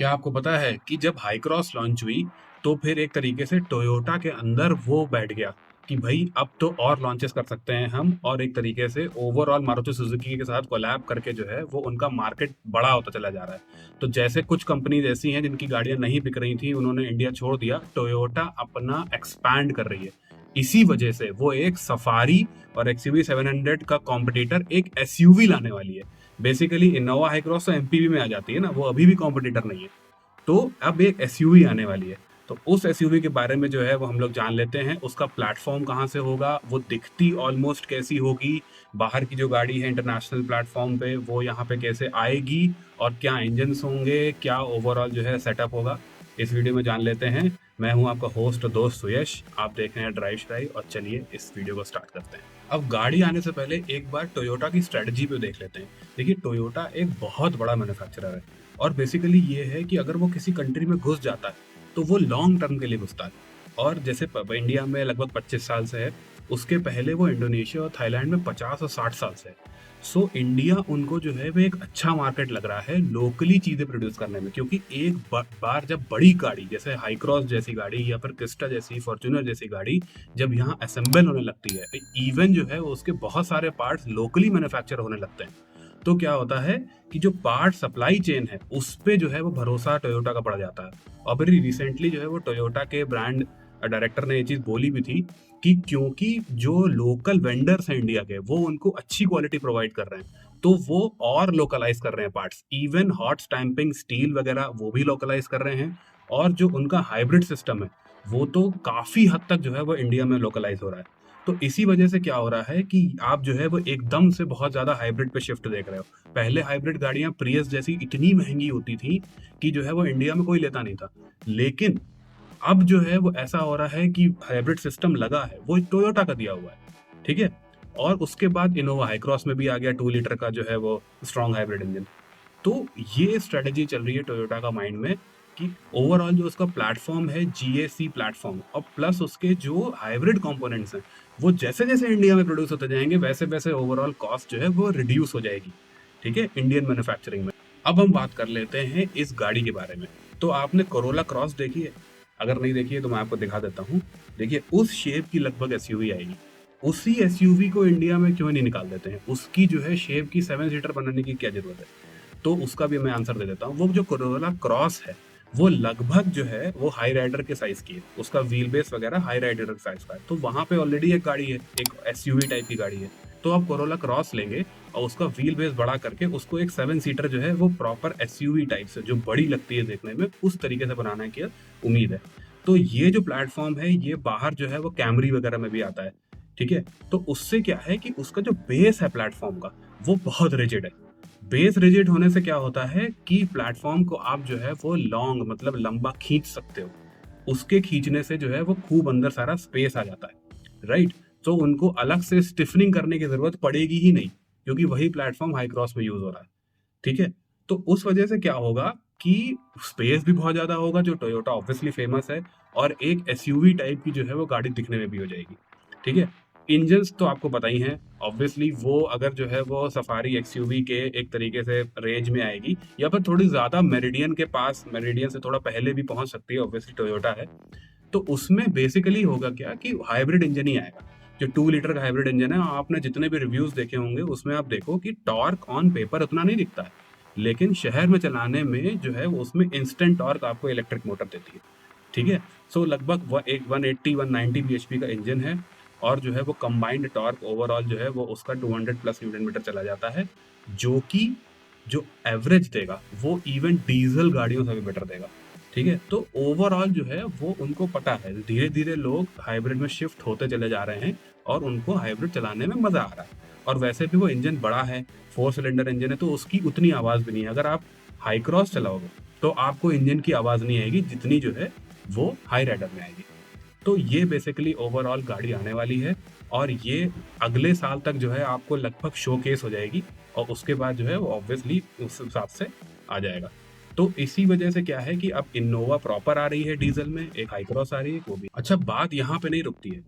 क्या आपको पता है कि जब हाई क्रॉस लॉन्च हुई तो फिर एक तरीके से टोयोटा के अंदर वो बैठ गया कि भाई अब तो और लॉन्चेस कर सकते हैं हम, और एक तरीके से ओवरऑल मारुति सुजुकी के साथ कोलैब करके जो है वो उनका मार्केट बड़ा होता चला जा रहा है। तो जैसे कुछ कंपनीज ऐसी हैं जिनकी गाड़ियां नहीं बिक रही थी, उन्होंने इंडिया छोड़ दिया, टोयोटा अपना एक्सपैंड कर रही है। इसी वजह से वो एक सफारी और एक्सयूवी 700 का कॉम्पिटिटर एक एसयूवी लाने वाली है। बेसिकली इनोवा हाई क्रॉस तो एमपीवी में आ जाती है ना, वो अभी भी कॉम्पिटिटर नहीं है। तो अब एक एसयूवी आने वाली है। तो उस एसयूवी के बारे में जो है वो हम लोग जान लेते हैं। उसका प्लेटफॉर्म कहाँ से होगा, वो दिखती ऑलमोस्ट कैसी होगी, बाहर की जो गाड़ी है इंटरनेशनल प्लेटफॉर्म पे वो यहाँ पे कैसे आएगी, और क्या इंजन्स होंगे, क्या ओवरऑल जो है सेटअप होगा, इस वीडियो में जान लेते हैं। मैं हूँ आपका होस्ट और दोस्त सुयश, आप देख रहे हैं ड्राइव ड्राइव, और चलिए इस वीडियो को स्टार्ट करते हैं। अब गाड़ी आने से पहले एक बार टोयोटा की स्ट्रेटजी पे देख लेते हैं। देखिए, टोयोटा एक बहुत बड़ा मैन्युफैक्चरर है, और बेसिकली ये है कि अगर वो किसी कंट्री में घुस जाता है तो वो लॉन्ग टर्म के लिए घुसता है। और जैसे इंडिया में लगभग 25 साल से है, उसके पहले वो इंडोनेशिया और थाईलैंड में 50 और 60 साल से है। सो इंडिया उनको जो है वो एक अच्छा मार्केट लग रहा है लोकली चीज़ें प्रोड्यूस करने में, क्योंकि एक बार जब बड़ी गाड़ी जैसे हाई क्रॉस जैसी गाड़ी या फिर क्रिस्टा जैसी, फॉर्च्यूनर जैसी गाड़ी जब यहाँ असेंबल होने लगती है, इवन जो है वो उसके बहुत सारे पार्ट्स लोकली मैन्युफैक्चर होने लगते हैं, तो क्या होता है कि जो पार्ट सप्लाई चेन है उस पे जो है वो भरोसा टोयोटा का बढ़ जाता है। और फिर रिसेंटली जो है वो टोयोटा के ब्रांड डायरेक्टर ने ये चीज़ बोली भी थी कि क्योंकि जो लोकल वेंडर्स हैं इंडिया के, वो उनको अच्छी क्वालिटी प्रोवाइड कर रहे हैं, तो वो और लोकलाइज कर रहे हैं parts, even hot stamping steel वगैरह वो भी लोकलाइज कर रहे हैं। और जो उनका हाइब्रिड सिस्टम है वो तो काफ़ी हद तक जो है वो इंडिया में लोकलाइज हो रहा है। तो इसी वजह से क्या हो रहा है कि आप जो है वो एकदम से बहुत ज़्यादा हाइब्रिड पे शिफ्ट देख रहे हो। पहले हाइब्रिड गाड़ियाँ प्रियस जैसी इतनी महंगी होती थी कि जो है वो इंडिया में कोई लेता नहीं था। लेकिन अब जो है वो ऐसा हो रहा है कि हाइब्रिड सिस्टम लगा है वो टोयोटा का दिया हुआ है, ठीक है। और उसके बाद इनोवा हाई क्रॉस में भी आ गया 2 लीटर का जो है वो स्ट्रॉन्ग हाइब्रिड इंजन। तो ये स्ट्रेटजी चल रही है टोयोटा का माइंड में कि ओवरऑल जो उसका प्लेटफॉर्म है जीएसी प्लेटफॉर्म, और प्लस उसके जो हाइब्रिड कंपोनेंट्स हैं वो जैसे जैसे इंडिया में प्रोड्यूस होते जाएंगे वैसे वैसे ओवरऑल कॉस्ट जो है वो रिड्यूस हो जाएगी, ठीक है, इंडियन मैन्युफैक्चरिंग में। अब हम बात कर लेते हैं इस गाड़ी के बारे में। तो आपने कोरोला क्रॉस देखी है? अगर नहीं देखी है तो मैं आपको दिखा देता हूँ। देखिए, उस शेप की लगभग एसयूवी आएगी। उसी एसयूवी को इंडिया में क्यों नहीं निकाल देते हैं? उसकी जो है शेप की 7 सीटर बनाने की क्या जरूरत है? तो उसका भी मैं आंसर दे देता हूँ। वो जो कोरोला क्रॉस है वो लगभग जो है वो हाई राइडर के साइज की है, उसका व्हील बेस वगैरह हाई राइडर के साइज का है। तो वहां पे ऑलरेडी एक गाड़ी है, एक एसयूवी टाइप की गाड़ी है। तो आप कोरोला क्रॉस लेंगे और उसका व्हील बेस बड़ा करके उसको एक 7 सीटर जो है वो प्रॉपर एसयूवी टाइप से जो बड़ी लगती है देखने में, उस तरीके से बनाने की उम्मीद है। तो ये जो प्लेटफॉर्म है ये बाहर जो है वो कैमरी वगैरह में भी आता है, ठीक है। तो उससे क्या है कि उसका जो बेस है प्लेटफॉर्म का वो बहुत रिजिड है। बेस रिजिड होने से क्या होता है कि प्लेटफॉर्म को आप जो है वो लॉन्ग मतलब लंबा खींच सकते हो। उसके खींचने से जो है वो खूब अंदर सारा स्पेस आ जाता है, राइट। तो उनको अलग से स्टिफनिंग करने की जरूरत पड़ेगी ही नहीं, क्योंकि वही प्लेटफॉर्म हाई क्रॉस में यूज हो रहा है, ठीक है। तो उस वजह से क्या होगा कि स्पेस भी बहुत ज्यादा होगा, जो टोयोटा ऑब्वियसली फेमस है, और एक एसयूवी टाइप की जो है वो गाड़ी दिखने में भी हो जाएगी, ठीक है। इंजन्स तो आपको पता ही है, ऑब्वियसली वो अगर जो है वो सफारी एक्सयूवी के एक तरीके से रेंज में आएगी, या फिर थोड़ी ज्यादा मेरिडियन के पास, मेरिडियन से थोड़ा पहले भी पहुंच सकती है, ऑब्वियसली टोयोटा है। तो उसमें बेसिकली होगा क्या कि हाइब्रिड इंजन ही आएगा। जो 2 लीटर का हाइब्रिड इंजन है, आपने जितने भी रिव्यूज देखे होंगे उसमें आप देखो कि टॉर्क ऑन पेपर उतना नहीं दिखता है, लेकिन शहर में चलाने में जो है वो उसमें इंस्टेंट टॉर्क आपको इलेक्ट्रिक मोटर देती है, ठीक है। सो लगभग 180 190 bhp का इंजन है, और जो है वो कंबाइंड टॉर्क ओवरऑल जो है वो उसका 200 प्लस न्यूटन मीटर चला जाता है, जो कि जो एवरेज देगा वो इवन डीजल गाड़ियों से भी बेटर देगा, ठीक है। तो ओवरऑल जो है वो उनको पता है, धीरे धीरे लोग हाइब्रिड में शिफ्ट होते चले जा रहे हैं, और उनको हाइब्रिड चलाने में मजा आ रहा है। और वैसे भी वो इंजन बड़ा है, 4 सिलेंडर इंजन है, तो उसकी उतनी आवाज भी नहीं है। अगर आप हाई क्रॉस चलाओगे तो आपको इंजन की आवाज नहीं आएगी जितनी जो है वो हाई राइडर में आएगी। तो ये बेसिकली ओवरऑल गाड़ी आने वाली है, और ये अगले साल तक जो है आपको लगभग शोकेस हो जाएगी, और उसके बाद जो है वो ऑब्वियसली उस हिसाब से आ जाएगा। तो इसी वजह से क्या है कि अब इनोवा प्रॉपर आ रही है डीजल में, एक हाई क्रॉस आ रही है वो भी। अच्छा, बात यहाँ पे नहीं रुकती है,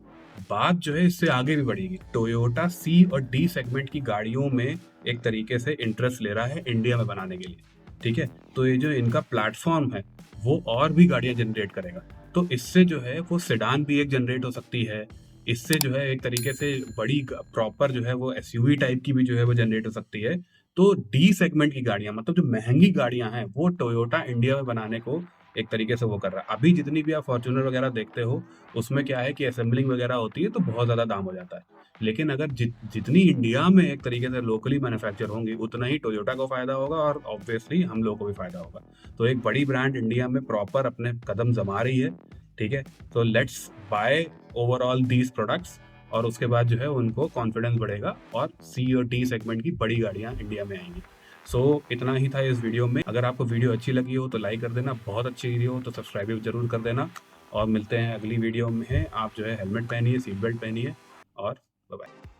बात जो है इससे आगे भी बढ़ेगी। टोयोटा सी और डी सेगमेंट की गाड़ियों में एक तरीके से इंटरेस्ट ले रहा है इंडिया में बनाने के लिए। ठीक है? तो ये जो इनका प्लेटफ़ॉर्म है, वो और भी गाड़ियाँ जनरेट करेगा। तो इससे जो है वो सेडान भी एक जनरेट हो सकती है, इससे जो है एक तरीके से बड़ी ग प्रॉपर जो है वो एसयूवी टाइप की भी जो है वो जनरेट हो सकती है। तो डी सेगमेंट की गाड़ियाँ मतलब जो महँगी गाड़ियाँ हैं, वो टोयोटा इंडिया में बनाने को एक तरीके से वो कर रहा है। अभी जितनी भी आप फॉर्च्यूनर वगैरह देखते हो, उसमें क्या है कि असेंबलिंग वगैरह होती है तो बहुत ज़्यादा दाम हो जाता है। लेकिन अगर जितनी इंडिया में एक तरीके से लोकली मैन्युफैक्चर होंगी, उतना ही टोयोटा को फ़ायदा होगा और ऑब्वियसली हम लोगों को भी फ़ायदा होगा। तो एक बड़ी ब्रांड इंडिया में प्रॉपर अपने कदम जमा रही है, ठीक है? तो let's buy overall these products और उसके बाद जो है उनको कॉन्फिडेंस बढ़ेगा और सी और डी सेगमेंट की बड़ी गाड़ियाँ इंडिया में आएँगी। इतना ही था इस वीडियो में। अगर आपको वीडियो अच्छी लगी हो तो लाइक कर देना, बहुत अच्छी वीडियो हो तो सब्सक्राइब भी ज़रूर कर देना और मिलते हैं अगली वीडियो में। आप जो है हेलमेट पहनिए, सीट बेल्ट पहनिए और बाय-बाय।